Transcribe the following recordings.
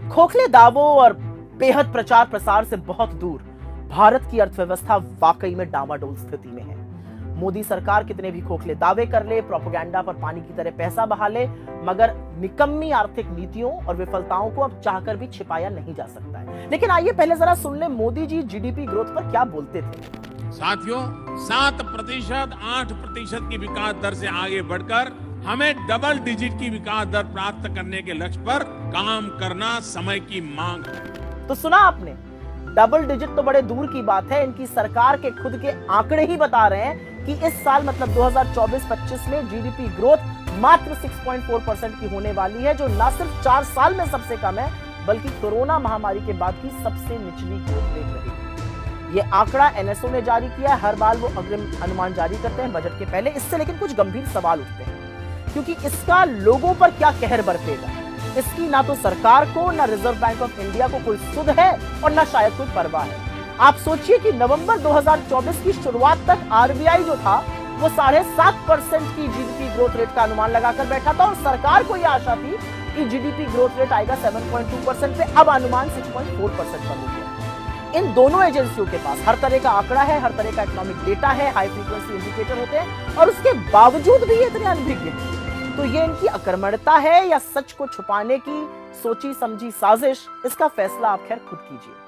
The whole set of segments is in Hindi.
खोखले दावों और बेहद प्रचार प्रसार से बहुत दूर भारत की अर्थव्यवस्था वाकई में डामाडोल स्थिति में है। मोदी सरकार कितने भी खोखले दावे कर ले, प्रोपेगेंडा पर पानी की तरह पैसा बहा ले, मगर निकम्मी आर्थिक नीतियों और विफलताओं को अब चाहकर भी छिपाया नहीं जा सकता है। लेकिन आइए पहले जरा सुन ले मोदी जी जीडीपी ग्रोथ पर क्या बोलते थे। साथियों, 7%, 8% की विकास दर से आगे बढ़कर हमें डबल डिजिट की विकास दर प्राप्त करने के लक्ष्य पर काम करना समय की मांग है। तो सुना आपने, डबल डिजिट तो बड़े दूर की बात है, इनकी सरकार के खुद के आंकड़े ही बता रहे हैं कि इस साल मतलब 2024-25 में जीडीपी ग्रोथ मात्र 6.4% की होने वाली है, जो न सिर्फ 4 साल में सबसे कम है बल्कि कोरोना महामारी के बाद की सबसे निचली ग्रोथ रेट रही। ये आंकड़ा एनएसओ ने जारी किया है। हर बार वो अग्रिम अनुमान जारी करते हैं बजट के पहले। इससे लेकिन कुछ गंभीर सवाल उठते हैं, क्योंकि इसका लोगों पर क्या कहर बरतेगा। इसकी ना तो सरकार को, ना रिजर्व बैंक ऑफ इंडिया को कोई सुध है और ना शायद कोई परवाह है। आप सोचिए कि नवंबर 2024 की शुरुआत तक आरबीआई जो था वो 7.5% की जीडीपी ग्रोथ रेट का अनुमान लगाकर बैठा था और सरकार को यह आशा थी कि जीडीपी ग्रोथ रेट आएगा 7.2% पे। अब अनुमान 6.4% पर हो गया। इन दोनों एजेंसियों के पास हर तरह का आंकड़ा है, हर तरह का इकोनॉमिक डेटा है, हाई फ्रीक्वेंसी इंडिकेटर होते हैं, और उसके बावजूद भी ये इतने अनभिज्ञ हैं। तो ये इनकी अकर्मण्यता है या सच को छुपाने की सोची समझी साजिश, इसका फैसला आप खैर खुद कीजिए।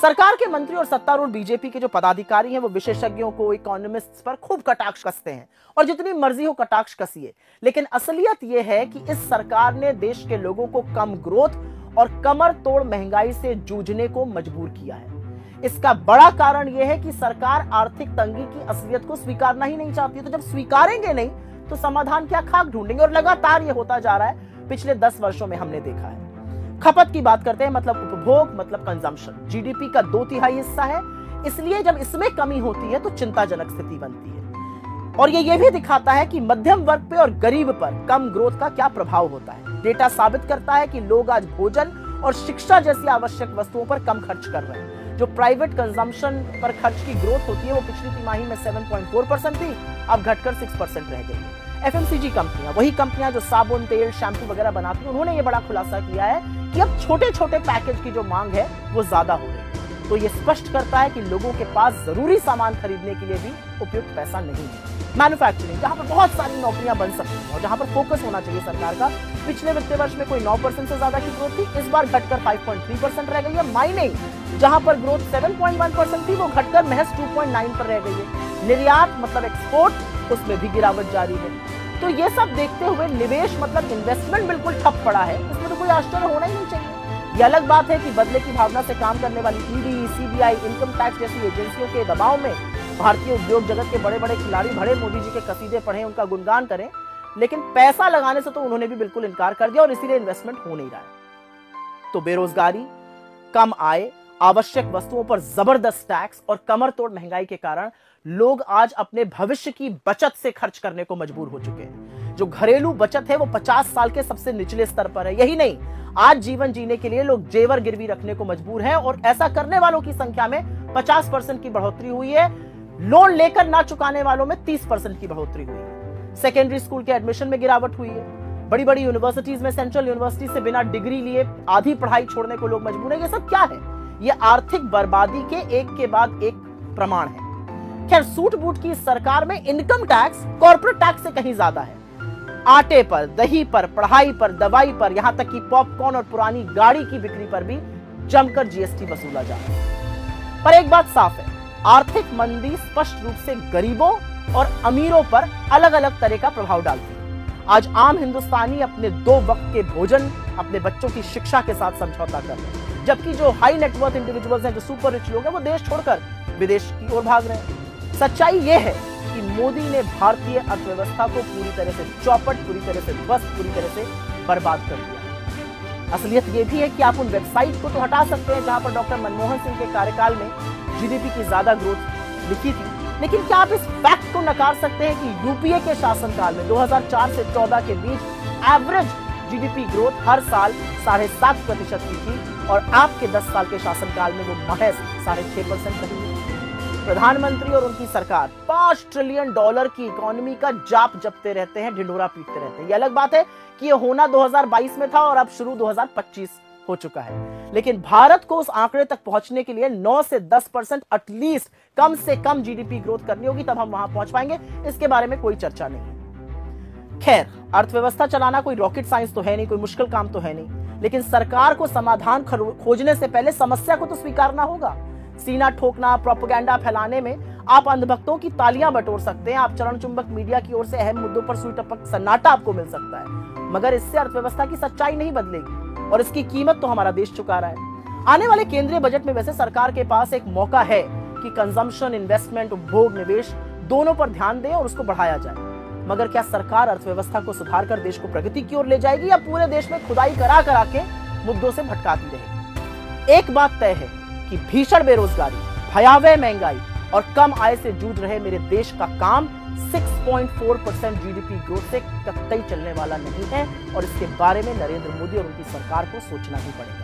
सरकार के मंत्री और सत्तारूढ़ बीजेपी के जो पदाधिकारी हैं वो विशेषज्ञों को, इकोनॉमिस्ट्स पर खूब कटाक्ष कसते हैं और जितनी मर्जी हो कटाक्ष कसिए, लेकिन असलियत ये है कि इस सरकार ने देश के लोगों को कम ग्रोथ और कमर तोड़ महंगाई से जूझने को मजबूर किया है। इसका बड़ा कारण यह है कि सरकार आर्थिक तंगी की असलियत को स्वीकारना ही नहीं चाहती। तो जब स्वीकारेंगे नहीं तो समाधान क्या, खाक ढूंढेंगे। और लगातार ये होता जा रहा है, पिछले 10 वर्षों में हमने देखा है। खपत की बात करते हैं, मतलब उपभोग, मतलब कंजम्पशन जीडीपी का 2/3 हिस्सा है। इसलिए जब इसमें कमी होती है तो चिंताजनक स्थिति बनती है। और ये भी दिखाता है कि मध्यम वर्ग पे और गरीब पर कम ग्रोथ का क्या प्रभाव होता है। डेटा साबित करता है कि लोग आज भोजन और शिक्षा जैसी आवश्यक वस्तुओं पर कम खर्च कर रहे हैं। जो प्राइवेट कंजम्पशन पर खर्च की ग्रोथ होती है वो पिछली तिमाही में 7.4% थी, अब घटकर 6% रह गई है। एफएमसीजी कंपनियां, वही कंपनियां जो साबुन, तेल, शैम्पू वगैरह बनाती हैं, उन्होंने ये बड़ा खुलासा किया है कि अब छोटे छोटे पैकेज की जो मांग है वो ज्यादा हो रही है। तो ये स्पष्ट करता है कि लोगों के पास जरूरी सामान खरीदने के लिए भी उपयुक्त पैसा नहीं है। मैन्युफैक्चरिंग, जहां पर बहुत सारी नौकरियां बन सकती हैं और जहां पर फोकस होना चाहिए सरकार का, पिछले वित्तीय वर्ष में कोई 9% से ज्यादा की ग्रोथ थी, इस बार घटकर 5.3% रह गई है। माइनिंग, जहां पर ग्रोथ 7.1% थी, वो घटकर महज 2.9 पर रह गई है। निर्यात मतलब एक्सपोर्ट, उसमें भी गिरावट जारी है। तो ये सब देखते हुए निवेश मतलब इन्वेस्टमेंट बिल्कुल ठप पड़ा है। इसमें तो कोई आश्चर्य होना ही नहीं चाहिए। ये अलग बात है कि बदले की भावना से काम करने वाली ईडी, सीबीआई, इनकम टैक्स जैसी एजेंसियों के दबाव में भारतीय उद्योग जगत के बड़े बड़े खिलाड़ी भरे मोदी जी के कसीदे पढ़ें, उनका गुणगान करें, लेकिन पैसा लगाने से तो उन्होंने भी बिल्कुल इनकार कर दिया और इसीलिए इन्वेस्टमेंट हो नहीं रहा है। तो बेरोजगारी, कम आय, आवश्यक वस्तुओं पर जबरदस्त टैक्स और कमर तोड़ महंगाई के कारण लोग आज अपने भविष्य की बचत से खर्च करने को मजबूर हो चुके हैं। जो घरेलू बचत है वो 50 साल के सबसे निचले स्तर पर है। यही नहीं, आज जीवन जीने के लिए लोग जेवर गिरवी रखने को मजबूर हैं और ऐसा करने वालों की संख्या में 50% की बढ़ोतरी हुई है। लोन लेकर ना चुकाने वालों में 30% की बढ़ोतरी हुई है। सेकेंडरी स्कूल के एडमिशन में गिरावट हुई है। बड़ी बड़ी यूनिवर्सिटीज में, सेंट्रल यूनिवर्सिटी से बिना डिग्री लिए आधी पढ़ाई छोड़ने को लोग मजबूर हैं। ये सब क्या है? ये आर्थिक बर्बादी के एक के बाद एक प्रमाण है। खैर, सूट बूट की सरकार में इनकम टैक्स कॉर्पोरेट टैक्स से कहीं ज्यादा है। आटे पर, दही पर, पढ़ाई पर, दवाई पर, यहां तक कि पॉपकॉर्न और पुरानी गाड़ी की बिक्री पर भी जमकर जीएसटी वसूला जा रहा है। पर एक बात साफ है, आर्थिक मंदी स्पष्ट रूप से गरीबों और अमीरों पर अलग अलग तरह का प्रभाव डालती है। आज आम हिंदुस्तानी अपने 2 वक्त के भोजन, अपने बच्चों की शिक्षा के साथ समझौता कर रहे हैं, जबकि जो हाई नेटवर्थ इंडिविजुअल्स हैं, जो सुपर रिच लोग हैं, वो देश छोड़कर विदेश की ओर भाग रहे हैं। सच्चाई यह है कि मोदी ने भारतीय अर्थव्यवस्था को पूरी तरह से चौपट, पूरी तरह से ध्वस्त, पूरी तरह से बर्बाद कर दिया। असलियत यह भी है कि आप उन वेबसाइट को तो हटा सकते हैं जहां पर डॉक्टर मनमोहन सिंह के कार्यकाल में जीडीपी की ज्यादा ग्रोथ लिखी थी, लेकिन क्या आप इस फैक्ट को नकार सकते हैं कि यूपीए के शासनकाल में 2004 से 14 के बीच एवरेज जीडीपी ग्रोथ हर साल 7.5% की थी और आपके 10 साल के शासनकाल में वो महज 6.5% रही है। प्रधानमंत्री और उनकी सरकार $5 ट्रिलियन की इकोनॉमी का जाप जपते रहते हैं, ढिंढोरा पीटते रहते हैं। ये अलग बात है कि ये होना 2022 में था और अब शुरू 2025 हो चुका है। लेकिन भारत को उस आंकड़े तक पहुंचने के लिए 9 से 10% एटलीस्ट कम से कम जीडीपी ग्रोथ करनी होगी, तब हम वहां पहुंच पाएंगे। इसके बारे में कोई चर्चा नहीं है। खैर, अर्थव्यवस्था चलाना कोई रॉकेट साइंस तो है नहीं, कोई मुश्किल काम तो है नहीं, लेकिन सरकार को समाधान खोजने से पहले समस्या को तो स्वीकारना होगा। सीना ठोकना, प्रोपेगेंडा फैलाने में आप अंधभक्तों की तालियां बटोर सकते हैं, आप चरण चुंबक मीडिया की ओर से अहम मुद्दों पर सुई टपक सन्नाटा आपको मिल सकता है, मगर इससे अर्थव्यवस्था की सच्चाई नहीं बदलेगी और इसकी कीमत तो हमारा देश चुका रहा है। आने वाले केंद्रीय बजट में वैसे सरकार के पास एक मौका है कि कंजम्पशन, इन्वेस्टमेंट, उपभोग, निवेश दोनों पर ध्यान दें और उसको बढ़ाया जाए। मगर क्या सरकार अर्थव्यवस्था को सुधार कर देश को प्रगति की ओर ले जाएगी या पूरे देश में खुदाई करा करा के मुद्दों से भटकाती रहेगी? एक बात तय है कि भीषण बेरोजगारी, भयावह महंगाई और कम आय से जूझ रहे मेरे देश का काम 6.4% जीडीपी ग्रोथ से कतई चलने वाला नहीं है और इसके बारे में नरेंद्र मोदी और उनकी सरकार को सोचना ही पड़ेगा।